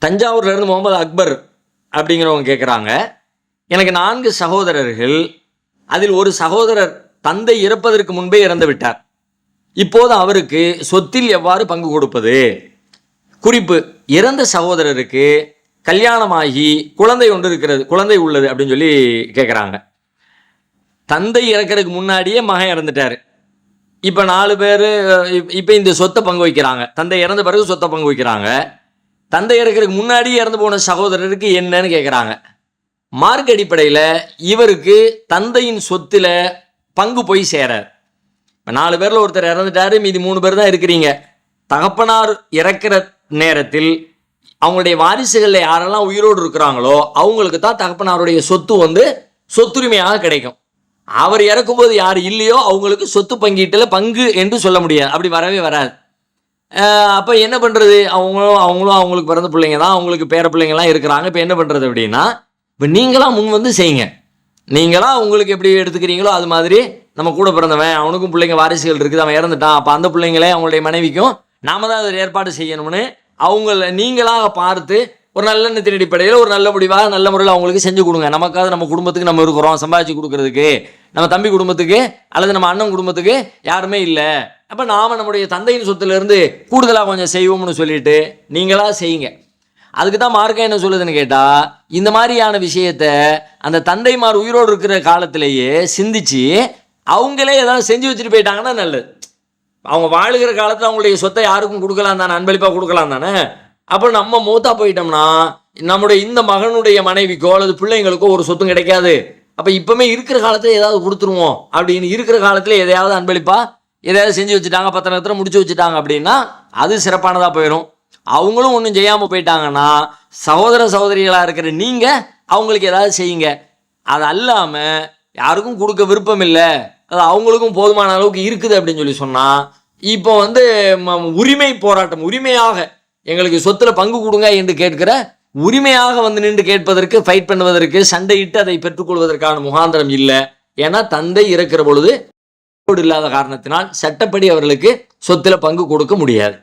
தஞ்சாவூர்லேருந்து முகமது அக்பர் அப்படிங்கிறவங்க கேட்குறாங்க, எனக்கு 4 சகோதரர்கள், அதில் ஒரு சகோதரர் தந்தை இறப்பதற்கு முன்பே இறந்து விட்டார். இப்போது அவருக்கு சொத்தில் எவ்வாறு பங்கு கொடுப்பது? குறிப்பு, இறந்த சகோதரருக்கு கல்யாணமாகி குழந்தை ஒன்று இருக்கிறது, குழந்தை உள்ளது அப்படின்னு சொல்லி கேட்குறாங்க. தந்தை இறக்கிறதுக்கு முன்னாடியே மகன் இறந்துட்டார். இப்போ 4 பேர் இப்போ இந்த சொத்தை பங்கு வைக்கிறாங்க. தந்தை இறந்த பிறகு சொத்தை பங்கு வைக்கிறாங்க. தந்தை இறக்கிறதுக்கு முன்னாடியே இறந்து போன சகோதரருக்கு என்னன்னு கேட்குறாங்க. மார்க் அடிப்படையில் இவருக்கு தந்தையின் சொத்தில் பங்கு போய் சேரார். இப்போ 4 பேரில் ஒருத்தர் இறந்துட்டாரு, மீதி 3 பேர் தான் இருக்கிறீங்க. தகப்பனார் இறக்கிற நேரத்தில் அவங்களுடைய வாரிசுகளில் யாரெல்லாம் உயிரோடு இருக்கிறாங்களோ அவங்களுக்கு தான் தகப்பனாருடைய சொத்து சொத்துரிமையாக கிடைக்கும். அவர் இறக்கும்போது யார் இல்லையோ அவங்களுக்கு சொத்து பங்கீட்டில் பங்கு என்று சொல்ல முடியாது, அப்படி வரவே வராது. அப்போ என்ன பண்ணுறது? அவங்களும் அவங்களுக்கு பிறந்த பிள்ளைங்க தான், அவங்களுக்கு பேர பிள்ளைங்கள்லாம் இருக்கிறாங்க. இப்போ என்ன பண்ணுறது அப்படின்னா, இப்போ நீங்களாம் முன் செய்யுங்க. நீங்களாம் உங்களுக்கு எப்படி எடுத்துக்கிறீங்களோ அது மாதிரி நம்ம கூட பிறந்தவன், அவனுக்கும் பிள்ளைங்க வாரிசுகள் இருக்குது, அவன் இறந்துட்டான், அப்போ அந்த பிள்ளைங்களே அவங்களுடைய மனைவிக்கும் நாம தான் அதை ஏற்பாடு செய்யணும்னு நீங்களாக பார்த்து ஒரு நல்ல அடிப்படையில் ஒரு நல்ல முடிவாக நல்ல முறையில் அவங்களுக்கு செஞ்சு கொடுங்க. நமக்காக நம்ம குடும்பத்துக்கு நம்ம இருக்கிறோம், சம்பாதிச்சு கொடுக்கறதுக்கு நம்ம தம்பி குடும்பத்துக்கு அல்லது நம்ம அண்ணன் குடும்பத்துக்கு யாருமே இல்லை. அப்போ நாம் நம்முடைய தந்தையின் சொத்துலேருந்து கூடுதலாக கொஞ்சம் செய்வோம்னு சொல்லிட்டு நீங்களாக செய்யுங்க. அதுக்கு தான் மார்க்கம் என்ன சொல்லுதுன்னு கேட்டால், இந்த மாதிரியான விஷயத்தை அந்த தந்தைமார் உயிரோடு இருக்கிற காலத்திலேயே சிந்திச்சு அவங்களே ஏதாவது செஞ்சு வச்சுட்டு போயிட்டாங்கன்னா நல்லது. அவங்க வாழுகிற காலத்தில் அவங்களுடைய சொத்தை யாருக்கும் கொடுக்கலாம் தானே, அன்பளிப்பாக கொடுக்கலாம் தானே. அப்போ நம்ம மூத்தா போயிட்டோம்னா நம்முடைய இந்த மகனுடைய மனைவிக்கோ அல்லது பிள்ளைங்களுக்கோ ஒரு சொத்தும் கிடைக்காது. அப்போ இப்போமே இருக்கிற காலத்தில் ஏதாவது கொடுத்துருவோம் அப்படின்னு இருக்கிற காலத்தில் எதையாவது அன்பளிப்பாக எதையாவது செஞ்சு வச்சுட்டாங்க, பத்திரத்தில் முடிச்சு வச்சுட்டாங்க அப்படின்னா அது சிறப்பானதாக போயிடும். அவங்களும் ஒன்றும் செய்யாமல் போயிட்டாங்கன்னா சகோதர சகோதரிகளாக இருக்கிற நீங்கள் அவங்களுக்கு ஏதாவது செய்யுங்க. அது அல்லாமல் யாருக்கும் கொடுக்க விருப்பம் இல்லை, அது அவங்களுக்கும் போதுமான அளவுக்கு இருக்குது அப்படின்னு சொல்லி சொன்னால், இப்போ உரிமை போராட்டம், உரிமையாக எங்களுக்கு சொத்தில் பங்கு கொடுங்க என்று கேட்கிற உரிமையாக நின்று கேட்பதற்கு, ஃபைட் பண்ணுவதற்கு, சண்டையிட்டு அதை பெற்றுக்கொள்வதற்கான முகாந்திரம் இல்லை. ஏன்னா தந்தை இறக்கிற பொழுது இல்லாத காரணத்தினால் சட்டப்படி அவர்களுக்கு சொத்தில் பங்கு கொடுக்க முடியாது.